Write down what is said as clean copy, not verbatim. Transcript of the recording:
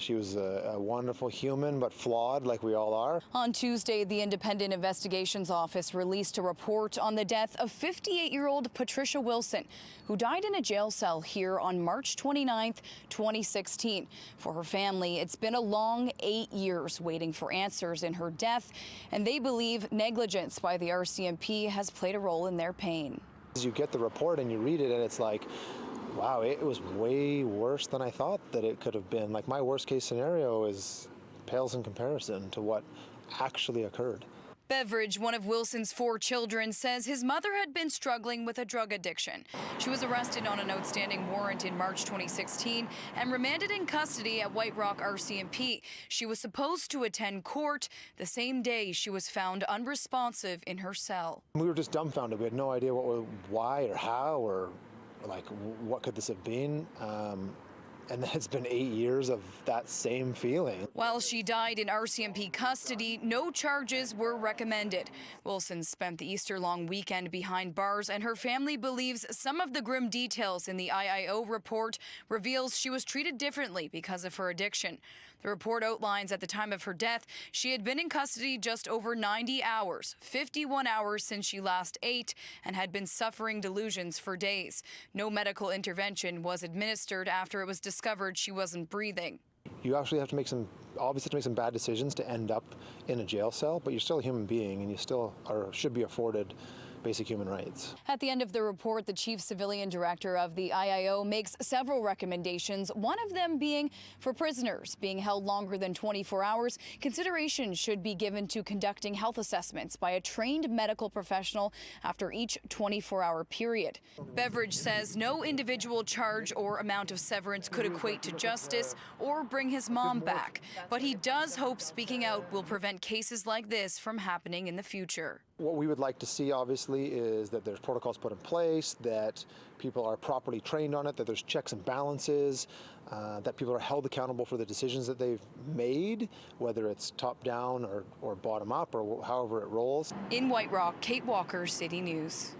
She was a wonderful human, but flawed like we all are. On Tuesday, the Independent Investigations Office released a report on the death of 58-year-old Patricia Wilson, who died in a jail cell here on March 29, 2016. For her family, it's been a long 8 years waiting for answers in her death, and they believe negligence by the RCMP has played a role in their pain. You get the report and you read it, and it's like, wow, it was way worse than I thought that it could have been. Like, my worst case scenario pales in comparison to what actually occurred. Beveridge, one of Wilson's 4 children, says his mother had been struggling with a drug addiction. She was arrested on an outstanding warrant in March 2016 and remanded in custody at White Rock RCMP. She was supposed to attend court the same day she was found unresponsive in her cell. We were just dumbfounded. We had no idea why or how or like what could this have been. And it's been 8 years of that same feeling. While she died in RCMP custody, no charges were recommended. Wilson spent the Easter long weekend behind bars, and her family believes some of the grim details in the IIO report reveals she was treated differently because of her addiction. The report outlines at the time of her death, she had been in custody just over 90 hours, 51 hours since she last ate, and had been suffering delusions for days. No medical intervention was administered after it was discovered she wasn't breathing. You actually have to make some bad decisions to end up in a jail cell, but you're still a human being and you still should be afforded basic human rights. At the end of the report, the chief civilian director of the IIO makes several recommendations, one of them being for prisoners being held longer than 24 hours, consideration should be given to conducting health assessments by a trained medical professional after each 24-hour period. Beveridge says no individual charge or amount of severance could equate to justice or bring his mom back, but he does hope speaking out will prevent cases like this from happening in the future. What we would like to see, obviously, is that there's protocols put in place, that people are properly trained on it, that there's checks and balances, that people are held accountable for the decisions that they've made, whether it's top down or bottom up or however it rolls. In White Rock, Kate Walker, City News.